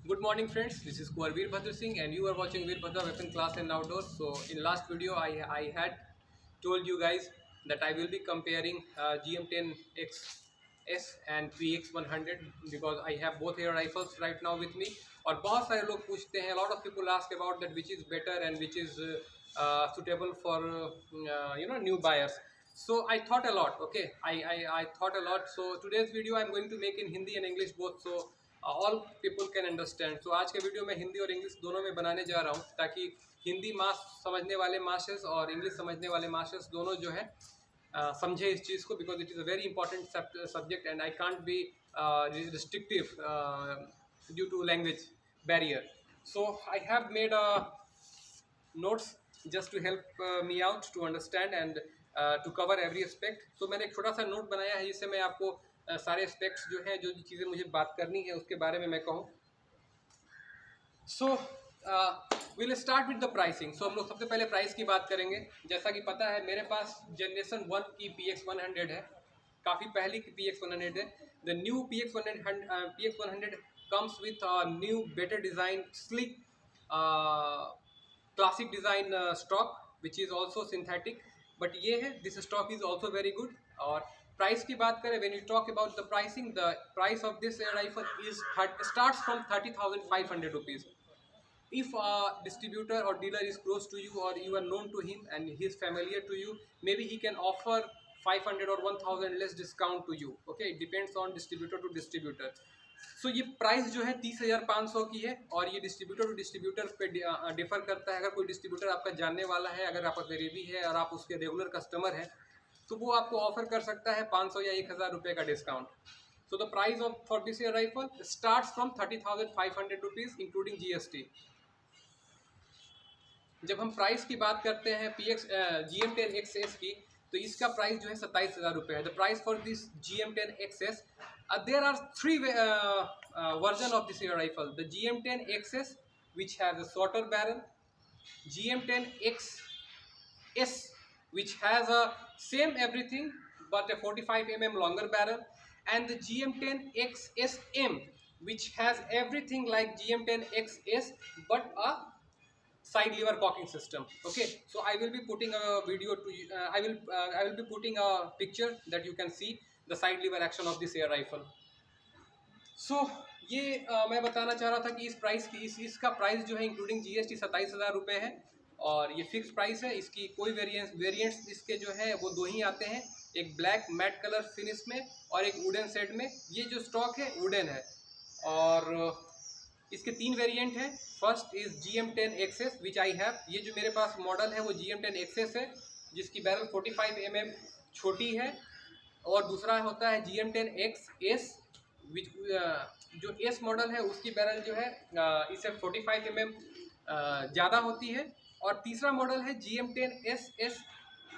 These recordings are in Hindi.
Good morning friends, this is Kuwar Veerbhadra Singh and you are watching Veerbhadra Weapon Class and Outdoors. So in last video I had told you guys that I will be comparing GM10XS and PX100 because I have both air rifles right now with me. और बहुत सारे लोग पूछते हैं, a lot of people ask about that which is better and which is suitable for new buyers. So I thought a lot. Okay, I thought a lot. So today's video I'm going to make in Hindi and English both, so all people can understand. तो आज के वीडियो में हिंदी और इंग्लिश दोनों में बनाने जा रहा हूँ ताकि हिंदी मास समझने वाले मास्टर्स और इंग्लिश समझने वाले मास्टर्स दोनों जो है समझे इस चीज़ को, because it is a very important subject and I can't be restrictive due to language barrier. So I have made notes just to help me out to understand and to cover every aspect. So मैंने एक छोटा सा नोट बनाया है जिससे मैं आपको सारे एस्पेक्ट्स जो हैं, जो चीज़ें मुझे बात करनी है उसके बारे में मैं कहूँ. So will start with the pricing. So हम लोग सबसे पहले प्राइस की बात करेंगे. जैसा कि पता है मेरे पास जनरेशन 1 की PX100 है, काफ़ी पहले की PX100 है. The new PX100 comes with new better design, slick classic design stock which is also synthetic, but ये है this stock is also very good. और प्राइस की बात करें, when you talk about the pricing, the price of this air rifle is starts from 30,500 rupees. If a distributor or dealer is close to you or you are known to him and he is familiar to you, maybe he can offer 500 or 1,000 less discount to you. Okay, it depends on distributor to distributor. So ये प्राइस जो है 30,500 की है और ये डिस्ट्रीब्यूटर टू डिस्ट्रीब्यूटर पे डिफर करता है. अगर कोई डिस्ट्रीब्यूटर आपका जानने वाला है, अगर आपका करीबी है और आप उसके रेगुलर कस्टमर हैं, तो वो आपको ऑफर कर सकता है 500 या 1,000 रुपये का discount. So the price of for this air rifle starts from 30,500 rupees including GST. जब हम प्राइस की बात करते हैं GM10XS की, तो इसका प्राइस जो है 27,000 रुपये है. The price for this GM10XS, there are 3 version of this air rifle. The GM10XS which has a shorter barrel, GM10XS which has a same everything but a 45 mm longer barrel, and the GM10XSM which has everything like GM10XS but a side lever cocking system. Okay, so I will be putting a video to I will be putting a picture that you can see the side lever action of this air rifle. So ये मैं बताना चाह रहा था कि इस प्राइस की इसका प्राइस जो है इंक्लूडिंग GST 27,000 रुपये है और ये फिक्स प्राइस है. इसकी कोई वेरिएंट्स इसके जो है वो दो ही आते हैं, एक ब्लैक मैट कलर फिनिश में और एक वुडन सेट में. ये जो स्टॉक है वुडन है और इसके 3 वेरिएंट हैं. First is GM10XS which I have. ये जो मेरे पास मॉडल है वो GM10XS है जिसकी बैरल 45 mm छोटी है. और दूसरा होता है GM10XS विच जो S मॉडल है उसकी बैरल जो है इससे 45 mm ज़्यादा होती है. और तीसरा मॉडल है GM10SS,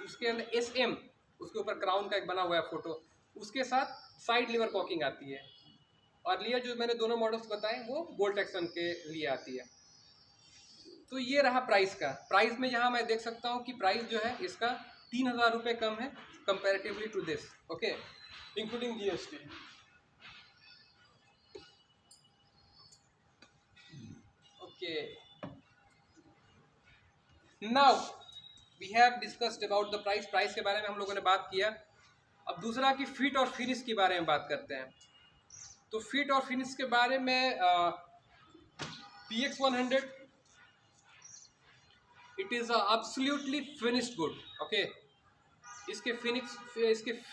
उसके अंदर SM, उसके ऊपर क्राउन का एक बना हुआ है फोटो, उसके साथ साइड लीवर कॉकिंग आती है. और लियर जो मैंने दोनों मॉडल्स बताए वो बोल्ट एक्शन के लिए आती है. तो ये रहा प्राइस का. प्राइस में यहाँ मैं देख सकता हूँ कि प्राइस जो है इसका 3,000 रुपये कम है comparatively to this. Okay, including GST. Okay, now we have discussed about the price. Price के बारे में हम लोगों ने बात किया. अब दूसरा कि फिट और फिनिश के बारे में बात करते हैं. तो फिट और फिनिश के बारे में PX100 it is absolutely finished good. Okay, इसके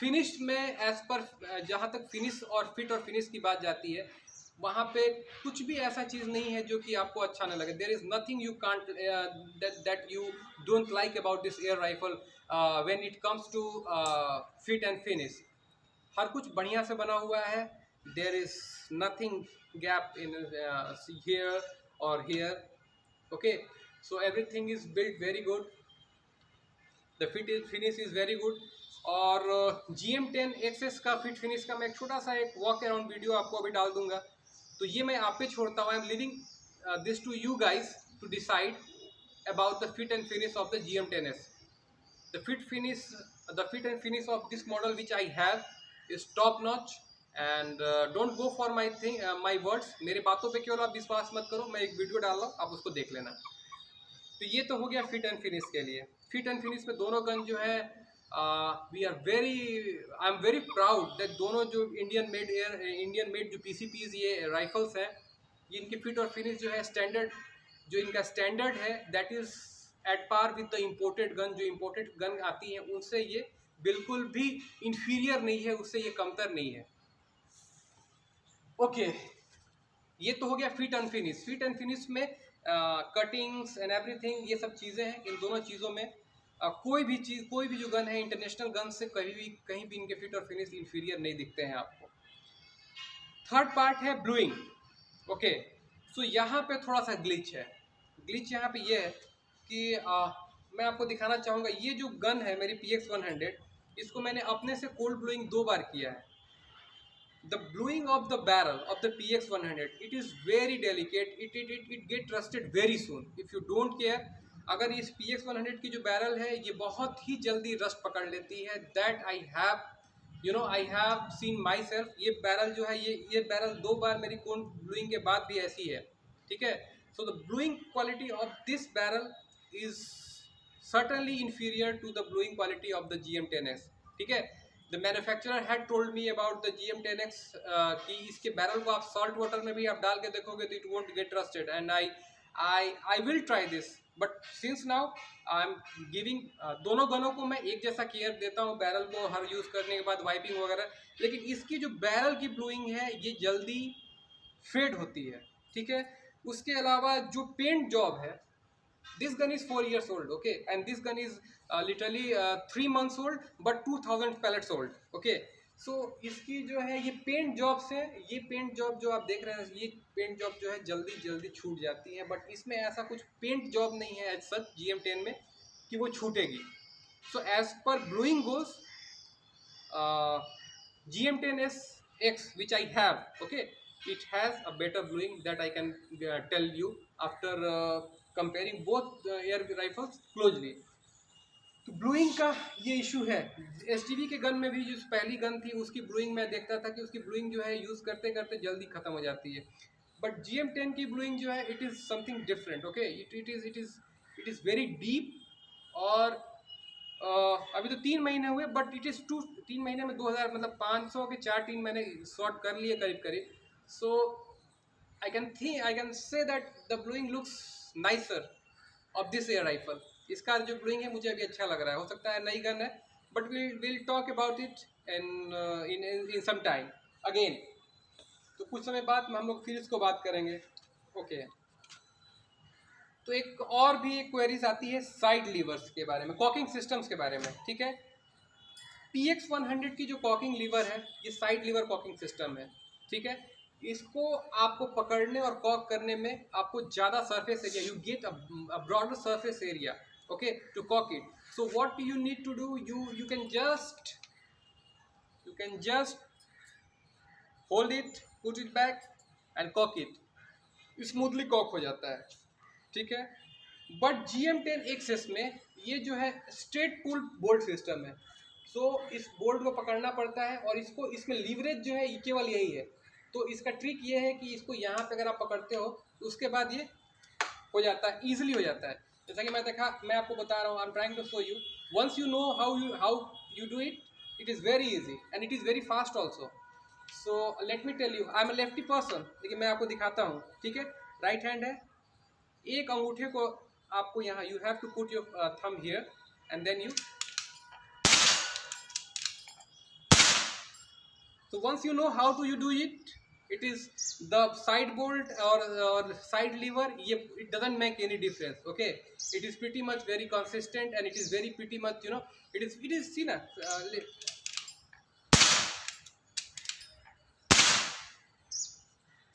फिनिश में एज पर जहाँ तक फिनिश और फिट और फिनिश की बात जाती है वहाँ पे कुछ भी ऐसा चीज़ नहीं है जो कि आपको अच्छा ना लगे. There is nothing you can't that you don't like about this air rifle when it comes to fit and finish. हर कुछ बढ़िया से बना हुआ है. there is nothing gap in here or here. Okay, so everything is built very good. The finish is very good. और GM10XS का फिट फिनिश का मैं एक छोटा सा एक वॉक अराउंड वीडियो आपको अभी डाल दूंगा. तो ये मैं आप पे छोड़ता हूँ. I am living this to you guys to decide about the fit and finish of the GM10S. The fit and finish of this model which I have is top notch, and don't go for my words, मेरे बातों पे केवल आप विश्वास मत करो, मैं एक वीडियो डाल रहा हूँ, आप उसको देख लेना। तो ये तो हो गया फिट एंड फिनिश के लिए। फिट एंड फिनिश में दोनों गन जो है we are very, I am very proud that दोनों जो इंडियन मेड जो PCPs ये राइफल्स हैं, ये इनकी फिट और फिनिश जो है स्टैंडर्ड, जो इनका स्टैंडर्ड है that is at par with the imported gun. जो इम्पोर्टेड गन आती है उनसे ये बिल्कुल भी इंफीरियर नहीं है, उससे ये कमतर नहीं है। ओके ये तो हो गया fit and finish. Fit and finish में कटिंग्स एंड एवरीथिंग ये सब चीज़ें हैं। इन दोनों चीज़ों में कोई भी जो गन है इंटरनेशनल गन से कहीं भी इनके फिट और फिनिश इंफीरियर नहीं दिखते हैं आपको। थर्ड पार्ट है ब्लूइंग। ओके सो यहाँ पे थोड़ा सा ग्लिच है। ग्लिच यहाँ पे ये है कि मैं आपको दिखाना चाहूँगा, ये जो गन है मेरी PX-100, इसको मैंने अपने से कोल्ड ब्लूइंग 2 बार किया है। The blowing of the barrel of the PX-100, it is very delicate, it get rusted very soon if you don't care। अगर इस PX-100 की जो बैरल है ये बहुत ही जल्दी रस्ट पकड़ लेती है। That I have seen my self. ये बैरल जो है ये बैरल 2 बार मेरी कोन ब्लूइंग के बाद भी ऐसी है, ठीक है। So the blowing quality of this barrel is certainly inferior to the blowing quality of the GM10X, ठीक है। The manufacturer had told me about the GM10X कि इसके बैरल को आप सॉल्ट वाटर में भी आप डाल के देखोगे तो it won't get rusted, and I will try this, but since now I am giving दोनों गनों को मैं एक जैसा केयर देता हूँ बैरल को हर यूज़ करने के बाद, वाइपिंग वगैरह, लेकिन इसकी जो बैरल की ब्लूइंग है ये जल्दी फेड होती है, ठीक है। उसके अलावा जो पेंट जॉब है, this gun is 4 years old, okay, and this gun is literally 3 months old but 2000 pellets old, okay। so इसकी जो है ये पेंट जॉब से, ये पेंट जॉब जो आप देख रहे हैं ये पेंट जॉब जो है जल्दी छूट जाती है, बट इसमें ऐसा कुछ पेंट जॉब नहीं है एज सच GM10 में कि वो छूटेगी। सो एज पर bluing goes GM10X which I have, okay, it has a better blowing that I can tell you after comparing both air rifles closely। तो ब्लूइंग का ये इशू है। STB के गन में भी जो पहली गन थी उसकी ब्लूइंग मैं देखता था कि उसकी ब्लूइंग जो है यूज़ करते करते जल्दी ख़त्म हो जाती है, बट GM10 की ब्लूइंग जो है it is something different, okay. It is very deep, और अभी तो 3 महीने हुए बट इट इज़ 3 महीने में 2000 मतलब 500 के 4 टीम मैंने शॉट कर लिए करीब। सो I can say that the blowing looks nicer of this air rifle। इसका जो ब्लूइंग है मुझे अभी अच्छा लग रहा है, हो सकता है नई गन है, but we'll talk about it in some time again। तो कुछ समय बाद हम लोग फिर इसको बात करेंगे, ओके। तो एक और भी एक क्वेरीज आती है साइड लीवर्स के बारे में, कॉकिंग सिस्टम्स के बारे में, ठीक है। PX-100 की जो कॉकिंग लीवर है ये साइड लीवर कॉकिंग सिस्टम है, ठीक है। इसको आपको पकड़ने और कॉक करने में आपको ज़्यादा surface area, you get a broader surface area, okay, to cock it. So what you need to do, you can just hold it, put it back and cock it, smoothly cock हो जाता है, ठीक है। बट GM10XS में ये जो है स्ट्रेट पुल बोल्ट सिस्टम है। सो इस बोल्ट को पकड़ना पड़ता है और इसमें लीवरेज जो है ये केवल यही है। तो इसका ट्रिक ये है कि इसको यहाँ पे अगर आप पकड़ते हो तो उसके बाद ये हो जाता है, ईजिली हो जाता है। जैसा कि मैं आपको बता रहा हूँ, I am trying to show you. Once you know how you do it, it is very easy and it is very fast also. So let me tell you, I am a lefty person, लेकिन मैं आपको दिखाता हूँ, ठीक है। राइट हैंड है, एक अंगूठे को आपको यहाँ, you have to put your thumb here and then you, so once you know how to you do it, it is the side bolt or side lever, it doesn't make any difference, okay। it is pretty much very consistent and it is very pretty much, you know, it is see na,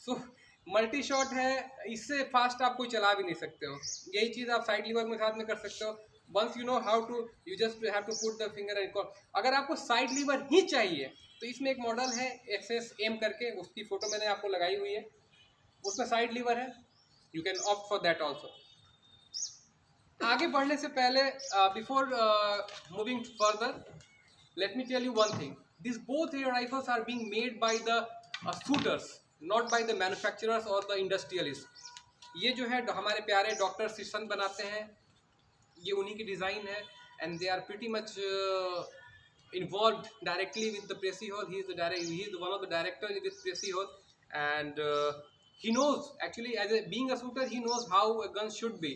so multi shot है, इससे फास्ट आप कोई चला भी नहीं सकते हो। यही चीज़ आप साइड लीवर में साथ में कर सकते हो। Once you know how to, you just have to put the finger and call. अगर आपको साइड लीवर ही चाहिए तो इसमें एक मॉडल है XSM करके, उसकी फ़ोटो मैंने आपको लगाई हुई है, उसमें साइड लीवर है, you can opt for that also. आगे बढ़ने से पहले before moving further, let me tell you one thing, These both air rifles are being made by the shooters, not by the manufacturers or the industrialists. ये जो है हमारे प्यारे डॉक्टर सिशन बनाते हैं, ये उन्हीं की डिज़ाइन है, and they are pretty much involved directly with the Pressy Hall. He is one of the directors with Pressy Hall, and he knows actually being a shooter, he knows how a gun should be.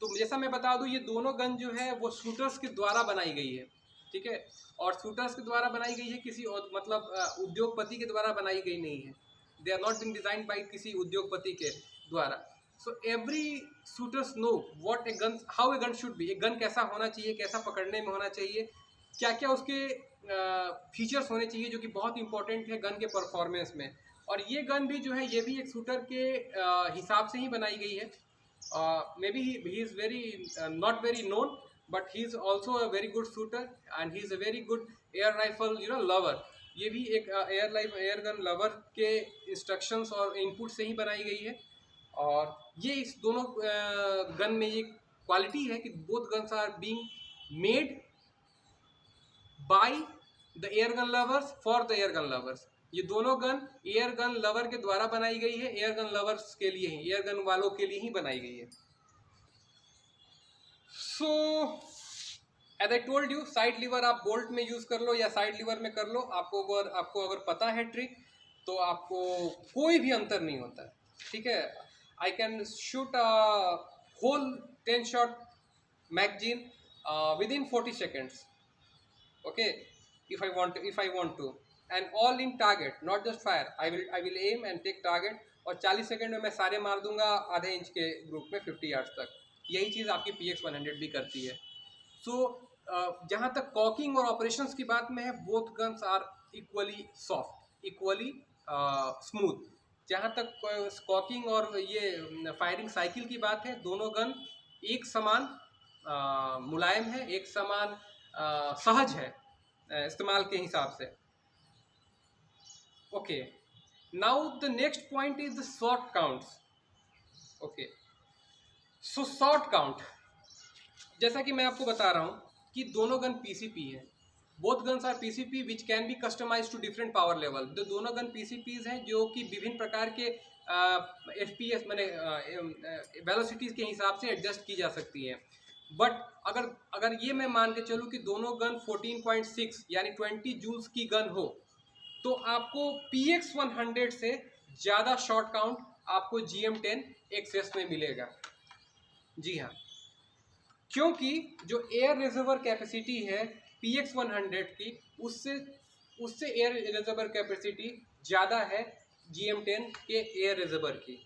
तो जैसा मैं बता दूं, ये दोनों गन जो है वो शूटर्स के द्वारा बनाई गई है, ठीक है, और शूटर्स के द्वारा बनाई गई है, किसी और मतलब उद्योगपति के द्वारा बनाई गई नहीं है. They are not been designed by किसी उद्योगपति के द्वारा. So every shooters know what a gun, how a gun should be. एक गन कैसा होना चाहिए, कैसा पकड़ने में होना चाहिए, क्या क्या उसके फीचर्स होने चाहिए, जो कि बहुत इंपॉर्टेंट है गन के परफॉर्मेंस में. और ये गन भी जो है ये भी एक शूटर के हिसाब से ही बनाई गई है. May be he is very not very known, but he is also a very good shooter and he is a very good air rifle lover. ये भी एक एयर गन लवर के इंस्ट्रक्शंस और इनपुट से ही बनाई गई है. और ये इस दोनों गन में ये क्वालिटी है कि both guns are being made by the air gun lovers for the air gun lovers. ये दोनों गन एयर गन लवर के द्वारा बनाई गई है, एयर गन लवर्स के लिए ही, एयर गन वालों के लिए ही बनाई गई है. So as I told you, side lever आप बोल्ट में यूज कर लो या साइड लीवर में कर लो, आपको अगर पता है ट्रिक तो आपको कोई भी अंतर नहीं होता है, ठीक है. I can shoot a whole 10 shot magazine within 40 seconds, okay, if I want to, and all in target, not just fire. I will aim and take target, और 40 सेकेंड में मैं सारे मार दूंगा आधे इंच के ग्रुप में 50 yards तक. यही चीज़ आपकी PX-100 भी करती है. सो जहाँ तक कॉकिंग और ऑपरेशंस की बात में है, both guns are equally soft, equally smooth. जहाँ तक कॉकिंग और ये फायरिंग साइकिल की बात है, दोनों गन एक समान मुलायम है, एक समान सहज है इस्तेमाल के हिसाब से. Okay, now the next point is the shot counts. Okay, so shot count, जैसा कि मैं आपको बता रहा हूँ कि दोनों गन PCP हैं. Both guns are PCP which can be customise to different power level. दोनों गन PCPs हैं जो कि विभिन्न प्रकार के FPS मैंने वेलोसिटीज़ के हिसाब से एडजस्ट की जा सकती हैं. बट अगर ये मैं मान के चलूँ कि दोनों गन 14.6 यानी 20 जूल्स की गन हो, तो आपको PX-100 से ज़्यादा शॉट काउंट आपको GM10 XS में मिलेगा. जी हाँ, क्योंकि जो एयर रिजर्वर कैपेसिटी है PX-100 की, उससे एयर रिजर्वर कैपेसिटी ज़्यादा है GM10 के एयर रिजर्वर की.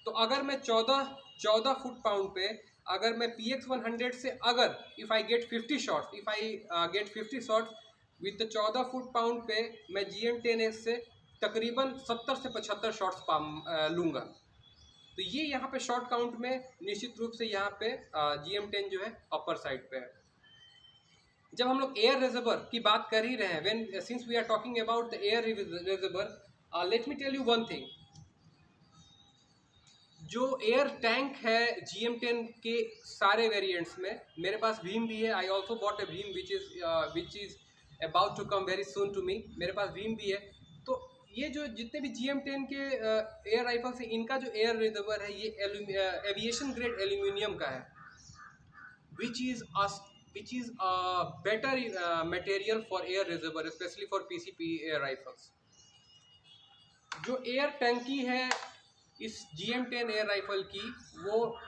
तो अगर मैं 14 फुट पाउंड पे अगर मैं PX-100 से अगर if I get 50 shots with the 14 foot pound पे, मैं GM10S से तकरीबन 70 से 75 शॉट्स लूँगा. तो ये यहाँ पे शॉर्ट काउंट में निश्चित रूप से यहाँ पे GM10 जो है अपर साइड पे है. जब हम लोग एयर रिजर्वर की बात कर ही रहे हैं, when since we are talking about the air reservoir, let me tell you one thing. जो एयर टैंक है GM10 के सारे वेरिएंट्स में, मेरे पास भीम भी है. I also bought a Bheem which is about to come very soon to me. मेरे पास भीम भी है. तो ये जो जितने भी GM10 के एयर राइफल्स हैं, इनका जो एयर रिजर्वर है ये एविएशन ग्रेड एल्यूमिनियम का है, which is better material for air reservoir, specially for PCP air rifles. जो एयर टैंकी है इस GM10 एयर राइफल की, वो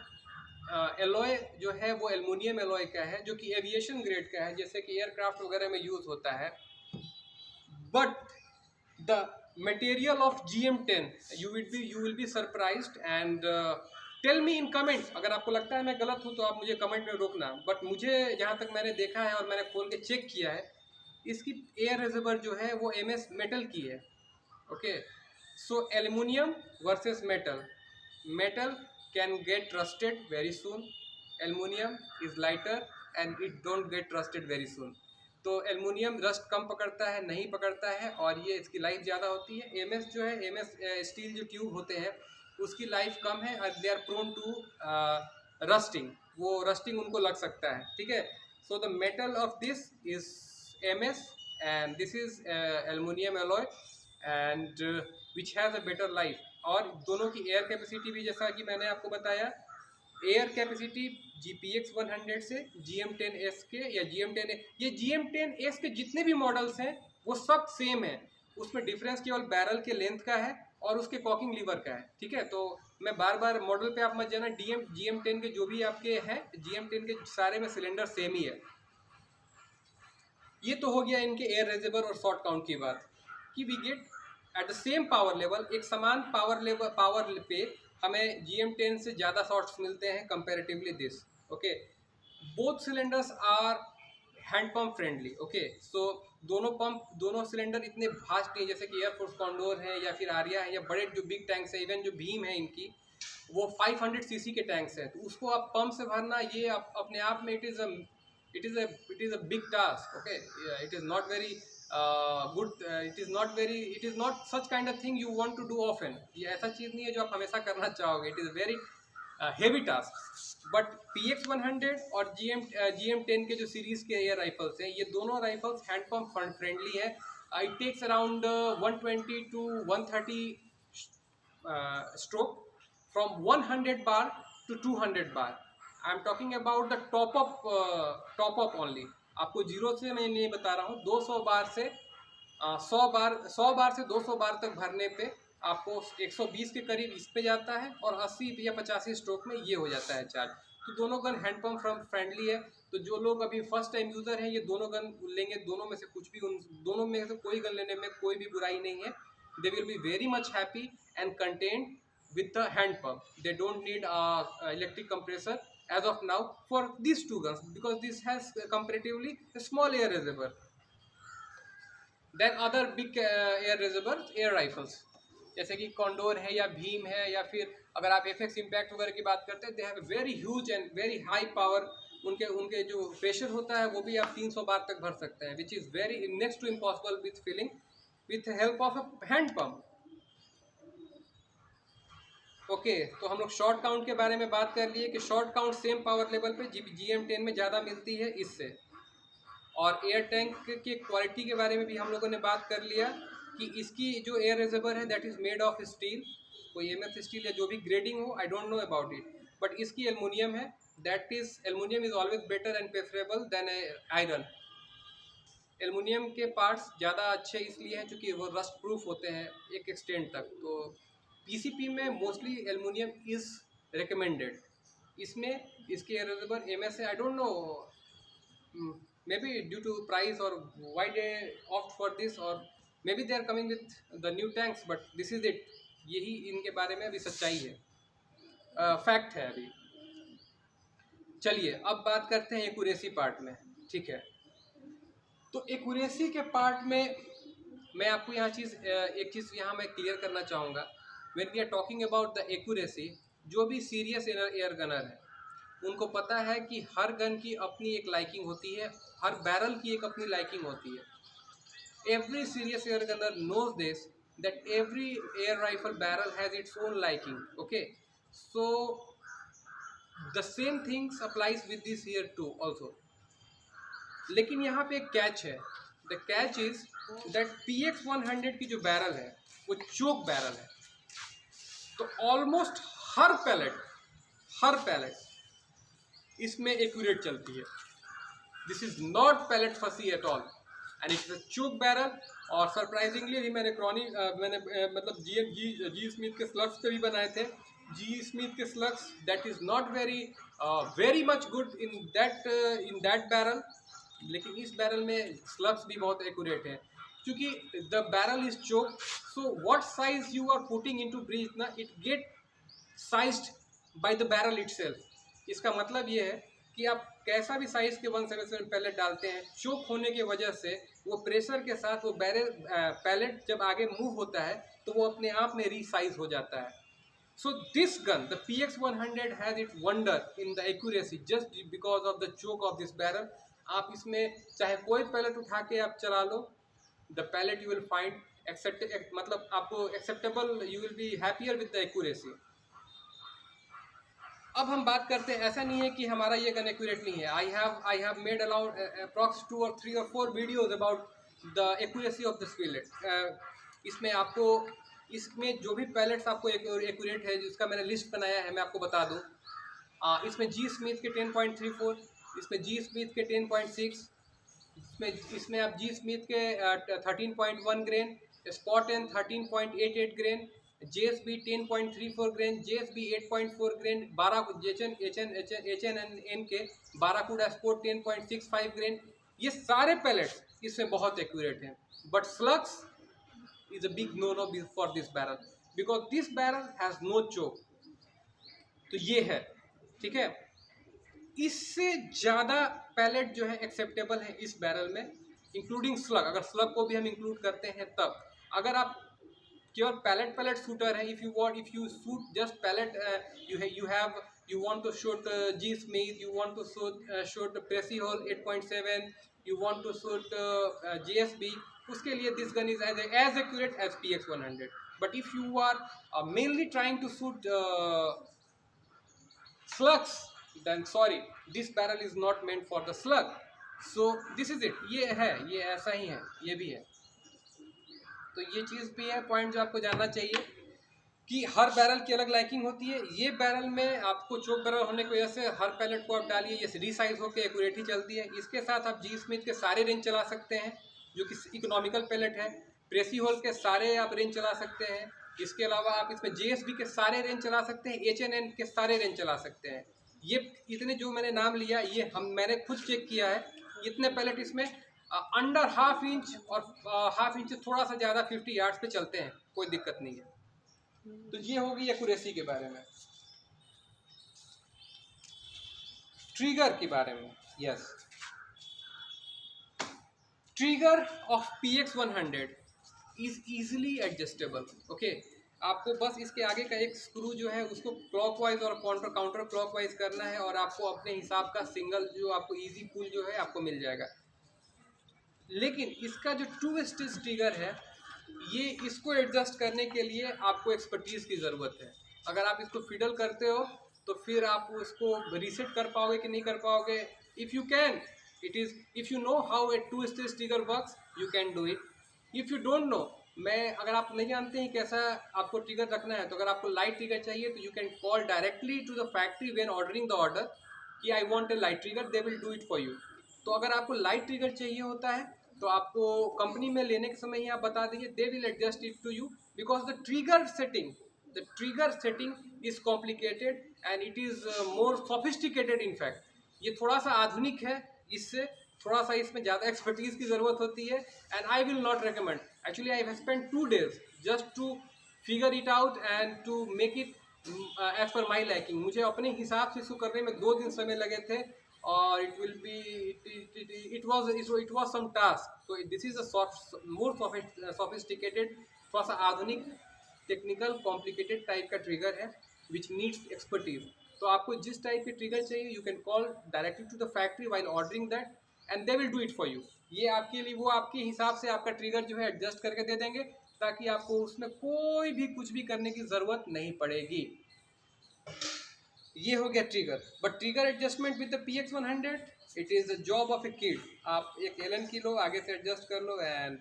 एलॉय जो है वो एल्युमिनियम एलॉय का है, जो कि एविएशन ग्रेड का है, जैसे कि एयरक्राफ्ट वगैरह में यूज़ होता है. But the material of GM10, you will be surprised and tell me in comments. अगर आपको लगता है मैं गलत हूँ तो आप मुझे कमेंट में रोकना. बट मुझे जहाँ तक मैंने देखा है और मैंने खोल के चेक किया है, इसकी एयर रिजर्वर जो है वो MS मेटल की है. Okay, so aluminum versus metal can get rusted very soon. Aluminum is lighter and it don't get rusted very soon. तो एल्युमिनियम रस्ट कम पकड़ता है, नहीं पकड़ता है, और ये इसकी लाइफ ज़्यादा होती है. MS जो है, MS स्टील जो ट्यूब होते हैं उसकी लाइफ कम है और they are prone to rusting. वो रस्टिंग उनको लग सकता है, ठीक है. So the metal of this is MS and this is aluminum alloy and which has a better life. और दोनों की एयर कैपेसिटी भी जैसा कि मैंने आपको बताया, एयर कैपेसिटी GPX 100 से GM10S के या GM10, ये GM10S के जितने भी मॉडल्स हैं वो सब सेम है, उसमें डिफरेंस केवल बैरल के लेंथ का है और उसके कॉकिंग लीवर का है, ठीक है। तो मैं बार बार मॉडल पे आप मत जाना, GM10 के जो भी आपके हैं, GM10 के सारे में सिलेंडर सेम ही है। ये तो हो गया इनके एयर रेजर्वर और शॉर्ट काउंट की बात कि we get at the same power level, एक समान पावर पे हमें GM10 से ज़्यादा शॉट्स मिलते हैं comparatively this, okay. Both cylinders are hand pump friendly, okay. So दोनों सिलेंडर इतने फास्ट नहीं, जैसे कि एयरफोर्स कॉन्डोर है या फिर आर्या है या बड़े जो बिग टैंक्स है, इवन जो भीम है इनकी वो 500 सीसी के टैंक्स हैं, तो उसको आप पंप से भरना ये अपने आप में it is a big task, okay। Yeah, it is not very good, it is not such kind of thing you want to do often। ये ऐसा चीज़ नहीं है जो आप हमेशा करना चाहोगे, it is very heavy task। But PX 100 और GM10 के जो सीरीज़ के एयर राइफल्स हैं, ये दोनों राइफल्स हैंड पंप फ्रेंडली है। It takes around 120 to 130 stroke from 100 bar to 200 bar। I am talking about the top up only. आपको जीरो से मैं नहीं बता रहा हूँ, 200 बार से 100 बार से 200 बार तक भरने पे आपको 120 के करीब इस पे जाता है और 80 या 85 स्ट्रोक में ये हो जाता है चार्ज। तो दोनों गन हैंड पंप फ्रेंडली है। तो जो लोग अभी फर्स्ट टाइम यूज़र हैं ये दोनों गन लेंगे, दोनों में से कुछ भी, उन दोनों में से कोई गन लेने में कोई भी बुराई नहीं है। They will be very much happy and content with the hand pump। They don't need electric compressor as of now for these two guns because this has comparatively a small air reservoir than other big air reservoir air rifles, जैसे कि कॉन्डोर है या भीम है या फिर अगर आप FX इम्पैक्ट वगैरह की बात करते हैं, they have very huge and very high power. उनके जो प्रेशर होता है वो भी आप 300 बार तक भर सकते हैं, which is very next to impossible with filling with help of a hand pump, okay. तो हम लोग शॉर्ट काउंट के बारे में बात कर लिए कि short count same power level पे GM10 में ज़्यादा मिलती है इससे। और एयर टैंक के क्वालिटी के बारे में भी हम लोगों ने बात कर लिया कि इसकी जो एयर रिजर्वर है that is made of steel, कोई MF स्टील या जो भी ग्रेडिंग हो, I don't know about it, but इसकी एलुमिनियम है। That is aluminium is always better and preferable than iron. Aluminium के पार्ट्स ज़्यादा अच्छे इसलिए हैं क्योंकि वो रस्ट प्रूफ होते हैं एक एक्सटेंट तक। तो PCP में मोस्टली एलुमिनियम इज़ रिकमेंडेड। इसमें इसके एयर रिजर्वर MS है, I don't know, may be due to price और why they opt for this, और may be they are coming with the new tanks, but this is it. यही इनके बारे में अभी सच्चाई है, फैक्ट है अभी। चलिए अब बात करते हैं एक्यूरेसी पार्ट में, ठीक है। तो एक्यूरेसी के पार्ट में मैं आपको यहाँ एक चीज़ यहाँ मैं क्लियर करना चाहूँगा। When we are talking about the accuracy, जो भी सीरियस एयर गनर है उनको पता है कि हर गन की अपनी एक लाइकिंग होती है, हर बैरल की एक अपनी लाइकिंग होती है। Every serious air gunner knows this that every air rifle barrel has its own liking, okay। So the same things applies with this here too also। लेकिन यहाँ पे एक कैच है। the catch is that PX 100 की जो बैरल है वो चोक बैरल है, तो ऑलमोस्ट हर पैलेट इसमें एक्यूरेट चलती है। This is not pellet fussy at all and it's a choke barrel. और सरप्राइजिंगली अभी मैंने मतलब जी स्मिथ के स्लग्स पे भी बनाए थे। जी स्मिथ के slugs that is not very much good in that barrel, लेकिन इस बैरल में स्लग्स भी बहुत एक्यूरेट है क्योंकि the barrel is choke. So what size you are putting into breech ना, it get sized by the barrel itself. इसका मतलब ये है कि आप कैसा भी साइज़ के 177 पैलेट डालते हैं, चोक होने की वजह से वो प्रेशर के साथ वो पैलेट जब आगे मूव होता है तो वो अपने आप में रीसाइज हो जाता है। So this gun the PX 100 has it wonder in the accuracy just because of the choke of this barrel. आप इसमें चाहे कोई पैलेट उठा के आप चला लो, the pellet you will find मतलब आपको acceptable, you will be happier with the accuracy. अब हम बात करते हैं, ऐसा नहीं है कि हमारा ये गन एक्यूरेट नहीं है। I have made around approx 2 or 3 or 4 videos about the accuracy of the pellet. इसमें आपको, इसमें जो भी पैलेट्स आपको एक्यूरेट है, जिसका मैंने लिस्ट बनाया है मैं आपको बता दूं। इसमें जी स्मिथ के 10.34, इसमें जी स्मिथ के 10.6, इसमें आप जी स्मिथ के 13.1 grain, spot on 13.88 grain, JSB 10.34 grain, JSB 8.4 grain, HNN के बाराकूडा स्पोर्ट 10.65 ग्रेन, ये सारे पैलेट्स इसमें बहुत एक्यूरेट हैं। But slugs is a big no-no for this barrel because this barrel has no choke। तो ये है, ठीक है। इससे ज़्यादा पैलेट जो है एक्सेप्टेबल है इस बैरल में, इंक्लूडिंग स्लग। अगर स्लग को भी हम इंक्लूड करते हैं तब, अगर आप केवल पैलेट शूटर है, if you shoot just pellet, you want to shoot G Smith, you want to shoot Pressy Hall 8.7, you want to shoot JSB, उसके लिए this gun is as accurate as PX100। but if you are mainly trying to shoot slugs, then sorry, this barrel is not meant for the slug। so this is it। ये है, ये ऐसा ही है, ये भी है। तो ये चीज़ भी है, पॉइंट जो आपको जानना चाहिए कि हर बैरल की अलग लाइकिंग होती है। ये बैरल में आपको चोक बैरल होने की वजह से हर पैलेट को आप डालिए, ये रीसाइज होकर एक्यूरेट ही चलती है। इसके साथ आप जी स्मिथ के सारे रेंज चला सकते हैं जो कि इकोनॉमिकल पैलेट है, प्रेसी होल के सारे आप रेंज चला सकते हैं। इसके अलावा आप इसमें JSB के सारे रेंज चला सकते हैं, HNN के सारे रेंज चला सकते हैं। ये इतने जो मैंने नाम लिया, ये मैंने खुद चेक किया है, इतने पैलेट इसमें अंडर हाफ इंच और हाफ इंच से थोड़ा सा ज़्यादा 50 यार्ड्स पे चलते हैं, कोई दिक्कत नहीं है। तो ये होगी एक्यूरेसी के बारे में। ट्रिगर के बारे में, yes, trigger of PX100 is easily adjustable. Okay, आपको बस इसके आगे का एक स्क्रू जो है उसको क्लॉकवाइज और काउंटर क्लॉकवाइज करना है और आपको अपने हिसाब का सिंगल जो आपको इजी पुल जो है आपको मिल जाएगा। लेकिन इसका जो 2 स्टेज ट्रिगर है, ये इसको एडजस्ट करने के लिए आपको एक्सपर्टीज़ की ज़रूरत है। अगर आप इसको फिडल करते हो तो फिर आप उसको रीसेट कर पाओगे कि नहीं कर पाओगे। If you can, if you know how a 2 stage trigger works, you can do it. If you don't know, अगर आप नहीं जानते हैं कैसा आपको ट्रिगर रखना है, तो अगर आपको लाइट ट्रिगर चाहिए तो you can call directly to the factory when ordering the order कि I want a light trigger, they will do it for you. तो अगर आपको लाइट ट्रिगर चाहिए होता है तो आपको कंपनी में लेने के समय ही आप बता दीजिए, they will adjust it to you because the trigger setting is complicated and it is more sophisticated. In fact ये थोड़ा सा आधुनिक है, इससे थोड़ा सा इसमें ज़्यादा एक्सपर्टीज़ की ज़रूरत होती है। And I will not recommend, actually I have spent 2 days just to figure it out and to make it as per my liking. मुझे अपने हिसाब से इसको करने में 2 दिन समय लगे थे और it was some task। so this is a more sophisticated, थोड़ा सा आधुनिक टेक्निकल कॉम्प्लिकेटेड टाइप का ट्रिगर है विच नीड्स एक्सपर्टीज। तो आपको जिस टाइप के ट्रिगर चाहिए you can call directly to the factory while ordering that and they will do it for you. ये आपके लिए, वो आपके हिसाब से आपका ट्रिगर जो है एडजस्ट करके दे देंगे ताकि आपको उसमें कोई भी कुछ भी करने की ज़रूरत नहीं पड़ेगी। ये हो गया trigger. But trigger adjustment with the PX100 it is the job of a kid. आप एक एलन की लो, आगे से एडजस्ट कर लो and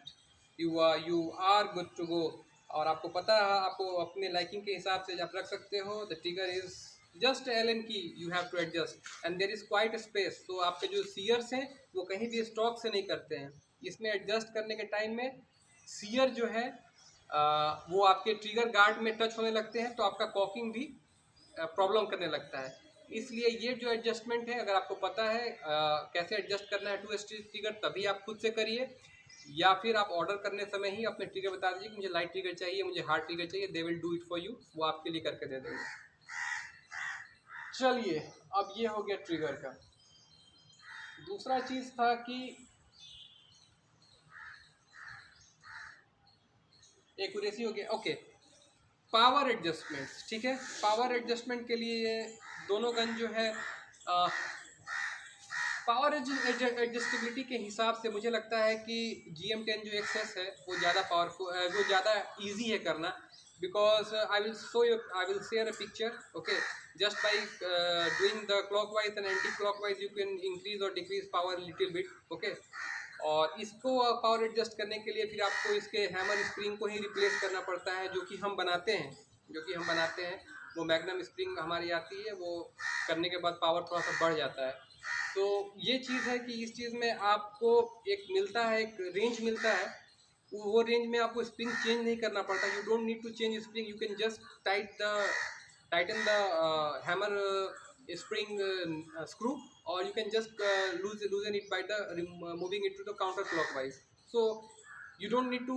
you are good to go. और आपको पता है, आपको अपने लाइकिंग के हिसाब से आप रख सकते हो। The trigger is just Allen key, you have to adjust and there is quite space. तो आपके जो सीयर्स हैं वो कहीं भी स्टॉक से नहीं करते हैं। इसमें एडजस्ट करने के टाइम में सीयर जो है वो आपके ट्रिगर गार्ड में टच होने लगते हैं तो आपका कॉकिंग भी प्रॉब्लम करने लगता है। इसलिए ये जो एडजस्टमेंट है, अगर आपको पता है कैसे एडजस्ट करना है 2 स्टेज ट्रिगर, तभी आप खुद से करिए, या फिर आप ऑर्डर करने समय ही अपने ट्रिगर बता दीजिए कि मुझे लाइट ट्रिगर चाहिए, मुझे हार्ड ट्रिगर चाहिए, दे will do it for you, वो आपके लिए करके दे देंगे। चलिए, अब ये हो गया ट्रिगर का। दूसरा चीज़ था कि एक्यूरेसी हो गया। ओके, पावर एडजस्टमेंट, ठीक है। पावर एडजस्टमेंट के लिए दोनों गन जो है पावर एडजस्टेबिलिटी के हिसाब से मुझे लगता है कि GM10 जो XS है वो ज़्यादा पावरफुल, वो ज़्यादा इजी है करना। Because I will share a picture. Okay, just by doing the clockwise and anti clockwise you can increase और decrease power little bit. Okay, और इसको पावर एडजस्ट करने के लिए फिर आपको इसके हैमर स्प्रिंग को ही रिप्लेस करना पड़ता है, जो कि हम बनाते हैं। वो मैग्नम स्प्रिंग हमारी आती है, वो करने के बाद पावर थोड़ा सा बढ़ जाता है। तो ये चीज़ है कि इस चीज़ में आपको एक मिलता है, एक रेंज मिलता है। वो रेंज में आपको स्प्रिंग चेंज नहीं करना पड़ता। You don't need to change spring, you can just tighten the hammer spring screw, or you can just loosen it by the moving it to the counterclockwise. So you don't need to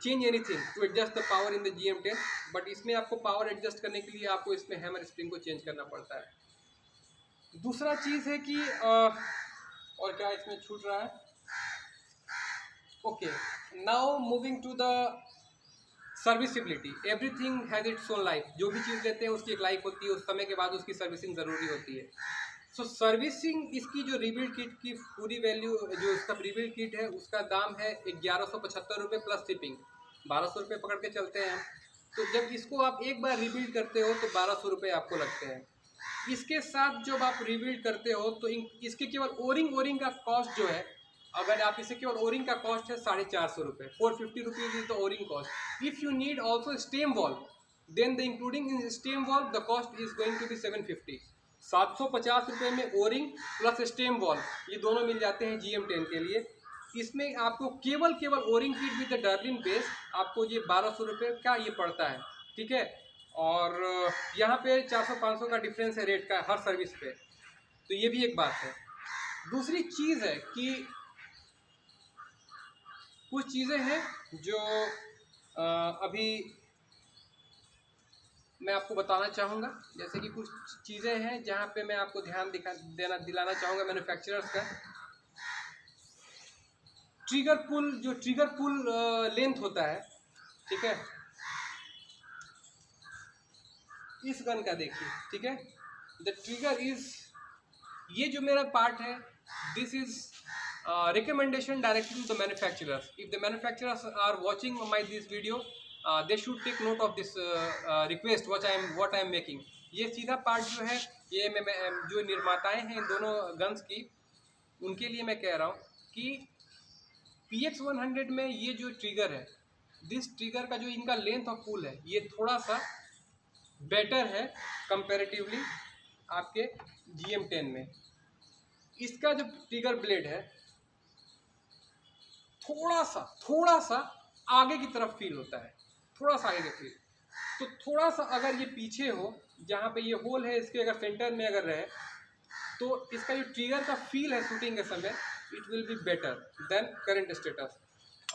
change anything to adjust the power in the GM10, but इसमें आपको पावर एडजस्ट करने के लिए आपको इसमें हैमर स्प्रिंग को चेंज करना पड़ता है। दूसरा चीज़ है कि और क्या इसमें छूट रहा है। Okay, now moving to the serviceability. Everything has its own life. जो भी चीज़ लेते हैं उसकी एक लाइफ होती है, उस समय के बाद उसकी सर्विसिंग ज़रूरी होती है। सो सर्विसिंग इसकी जो रिबिल्ड किट की पूरी वैल्यू, जो इसका रिबिल्ड किट है उसका दाम है 1175 रुपये प्लस शिपिंग, 1200 रुपये पकड़ के चलते हैं। तो जब इसको आप एक बार रिबिल्ड करते हो तो 1200 रुपये आपको लगते हैं। इसके साथ जब आप रिबिल्ड करते हो तो इसके केवल ओरिंग का कॉस्ट जो है, अगर आप इसे केवल ओरिंग का कॉस्ट है 450 रुपये, 450 rupees is the O-ring cost. If you need also stem valve, then the including in stem valve the cost is going to be 750। 750 रुपये में ओरिंग प्लस स्टेम वॉल्व ये दोनों मिल जाते हैं GM10 के लिए। इसमें आपको केवल O ring kit with the Delrin base आपको ये 1200 रुपये का ये पड़ता है, ठीक है। और यहाँ पे 400-500 का डिफरेंस है रेट का हर सर्विस पे, तो ये भी एक बात है। दूसरी चीज़ है कि कुछ चीज़ें हैं जो अभी मैं आपको बताना चाहूँगा। जैसे कि कुछ चीज़ें हैं जहाँ पे मैं आपको ध्यान दिलाना चाहूँगा मैन्युफैक्चरर्स का। ट्रिगर पुल लेंथ होता है, ठीक है, इस गन का देखिए, ठीक है। द ट्रिगर इज, ये जो मेरा पार्ट है, this is recommendation directly to the manufacturers. If the manufacturers are watching this video, they should take note of this request what I am making. ये सीधा पार्ट जो है, ये मैं जो निर्माताएं हैं इन दोनों गन्स की, उनके लिए मैं कह रहा हूँ कि PX100 में ये जो ट्रिगर है, दिस ट्रिगर का जो इनका लेंथ ऑफ पुल है, ये थोड़ा सा बेटर है कंपैरेटिवली आपके GM10 में। इसका जो ट्रिगर ब्लेड है थोड़ा सा आगे की तरफ फील होता है, थोड़ा सा आगे की फील। तो थोड़ा सा अगर ये पीछे हो, जहाँ पे ये होल है इसके अगर सेंटर में अगर रहे, तो इसका जो ट्रिगर का फील है शूटिंग के समय, it will be better than current status.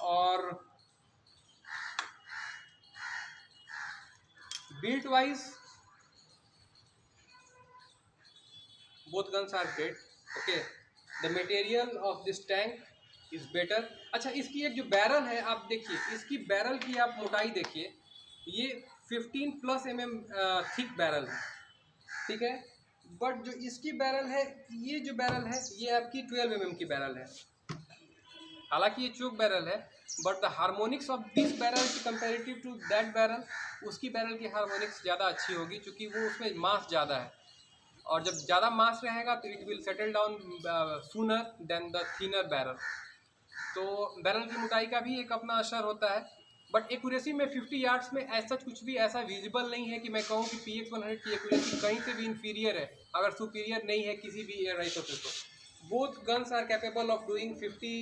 और built wise both guns are great, okay. The material of this tank is better. अच्छा, इसकी एक जो बैरल है आप देखिए, इसकी बैरल की आप मोटाई देखिए, ये 15+ mm थिक बैरल है, ठीक है। बट जो इसकी बैरल है, ये जो बैरल है ये आपकी 12 mm की बैरल है। हालांकि ये चोक बैरल है, but the harmonics of this barrel comparative to that barrel, उसकी बैरल की हार्मोनिक्स ज़्यादा अच्छी होगी, क्योंकि वो उसमें मास ज़्यादा है। और जब ज़्यादा मास रहेगा तो it will settle down sooner than the thinner barrel. तो बैरल की मोटाई का भी एक अपना असर होता है। बट एक्यूरेसी में 50 यार्ड्स में ऐसा कुछ भी ऐसा विजिबल नहीं है कि मैं कहूँ कि PX100 की एक्यूरेसी कहीं से भी इंफीरियर है, अगर सुपीरियर नहीं है किसी भी एयर राइफल से। तो both guns are capable of doing 50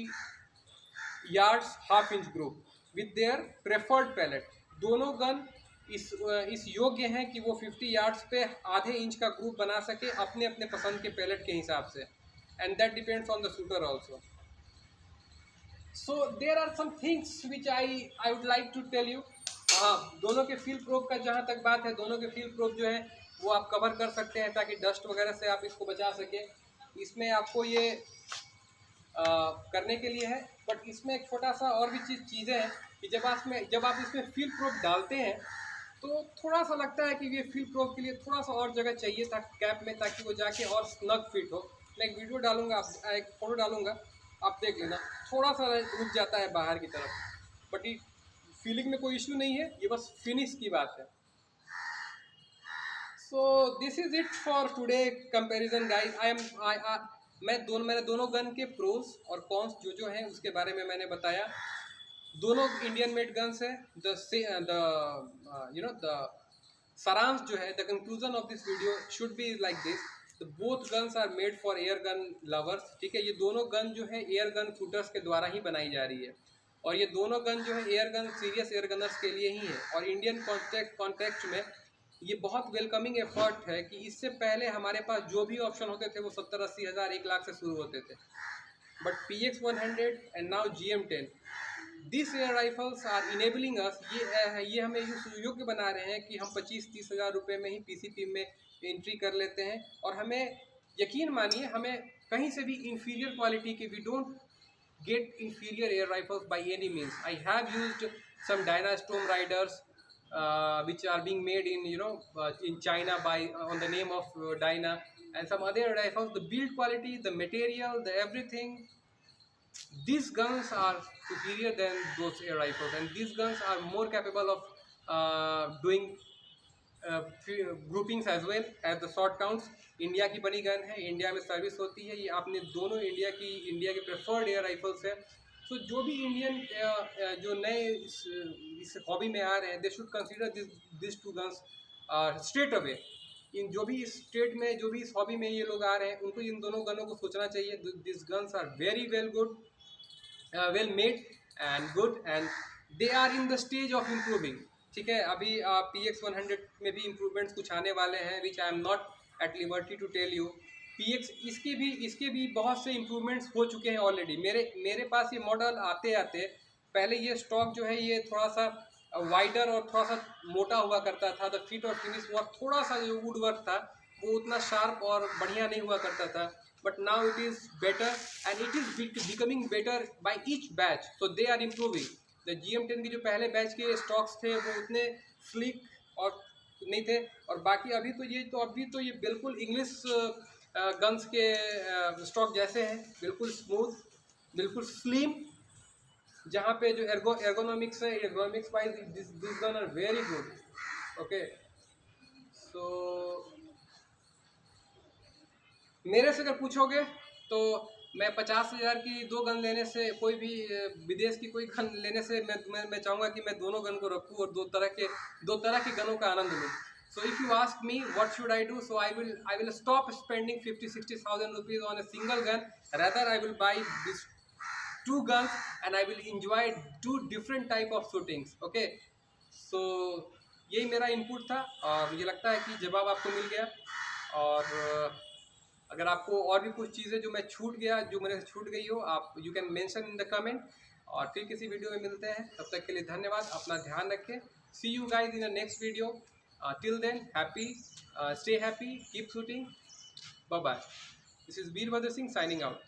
yards half inch group with their preferred pellet. दोनों गन इस योग्य हैं कि वो 50 यार्ड्स पे आधे इंच का ग्रुप बना सके अपने अपने पसंद के पैलेट के हिसाब से, and that depends on the shooter also. So there are some things which I would like to tell you. हाँ, दोनों के फील प्रोब का जहाँ तक बात है, दोनों के फील प्रोब जो है वो आप कवर कर सकते हैं ताकि डस्ट वगैरह से आप इसको बचा सकें। इसमें आपको ये करने के लिए है। बट इसमें एक छोटा सा और भी चीज़ें हैं कि जब आप इसमें फील प्रोब डालते हैं तो थोड़ा सा लगता है कि ये फील प्रोब के लिए थोड़ा सा और जगह चाहिए था कैप में, ताकि वो जाके और स्नग फिट हो। मैं एक वीडियो डालूंगा, एक फ़ोटो डालूंगा, आप देख लेना। थोड़ा सा रुक जाता है बाहर की तरफ, बट ये फीलिंग में कोई इशू नहीं है, ये बस फिनिश की बात है। So this is it for today comparison guys. मैंने दोनों गन के प्रोज और कॉन्स जो हैं उसके बारे में मैंने बताया। दोनों इंडियन मेड गन्स है। द सारांश जो है, the conclusion of this video should be like this, the both guns are made for air gun lovers. ठीक है, ये दोनों गन जो है एयर गन शूटर्स के द्वारा ही बनाई जा रही है, और ये दोनों गन जो है air gun serious air Gunners के लिए ही है। और इंडियन कॉन्टेक्स्ट में ये बहुत वेलकमिंग एफर्ट है कि इससे पहले हमारे पास जो भी ऑप्शन होते थे वो 70-80 हज़ार 1 लाख से शुरू होते थे, but PX-100 and now GM10, this air rifles are enabling us, ये हमें योग्य बना रहे हैं कि हम 25-30 हज़ार रुपये में ही PCP में एंट्री कर लेते हैं। और हमें यकीन मानिए, हमें कहीं से भी इंफीरियर क्वालिटी की, we don't get inferior air rifles by any means. I have used some Dynastorm Riders which are being made in in China by on the name of Dyna, and some other rifles. The build quality, the material, the everything, these guns are superior than those air rifles, and these guns are more capable of doing groupings as well as the shot counts. India की बनी गन है, इंडिया में सर्विस होती है, ये आपने दोनों इंडिया के प्रेफर्ड एयर राइफल्स है। सो जो भी इंडियन जो नए इस हॉबी में आ रहे हैं, they should consider this two guns straight away. इन जो भी इस स्टेट में, जो भी इस हॉबी में ये लोग आ रहे हैं, उनको इन दोनों गनों को सोचना चाहिए। This guns are very well good, well made and good, and they are in the stage of improving. ठीक है, अभी PX-100 में भी इम्प्रूवमेंट्स कुछ आने वाले हैं, which I am not at liberty to tell you. इसके भी बहुत से इम्प्रूवमेंट्स हो चुके हैं ऑलरेडी। मेरे पास ये मॉडल आते आते पहले ये स्टॉक जो है ये थोड़ा सा वाइडर और थोड़ा सा मोटा हुआ करता था। द फिट और फिनिश वर्क, थोड़ा सा जो वुड वर्क था वो उतना शार्प और बढ़िया नहीं हुआ करता था, but now it is better and it is becoming better by each batch, so they are improving. The GM10 के जो पहले बैच के स्टॉक्स थे वो उतने स्लिक और नहीं थे, और बाकी अभी तो ये बिल्कुल इंग्लिश गन्स के स्टॉक जैसे हैं, बिल्कुल स्मूथ, बिल्कुल स्लिम, जहाँ पे जो एर्गोनॉमिक्स है, ergonomics wise this gun are very good. Okay, so मेरे से अगर पूछोगे तो मैं 50 हज़ार की 2 गन लेने से, कोई भी विदेश की कोई गन लेने से मैं चाहूँगा कि मैं दोनों गन को रखूँ और दो तरह के गनों का आनंद लूँ। So if you ask me what should I do, so I will stop spending 50-60,000 rupees on a single gun, rather I will by this 2 guns and I will enjoy 2 different type of shootings. Okay, so यही मेरा इनपुट था और मुझे लगता है कि जवाब आपको मिल गया। और अगर आपको और भी कुछ चीज़ें जो मैं छूट गया, जो मेरे से छूट गई हो, आप you can mention in the comment. और फिर किसी वीडियो में मिलते हैं, तब तक के लिए धन्यवाद, अपना ध्यान रखें। See you guys in the next video, till then happy, stay happy, keep shooting, bye bye. This is Virbhadra Singh signing out.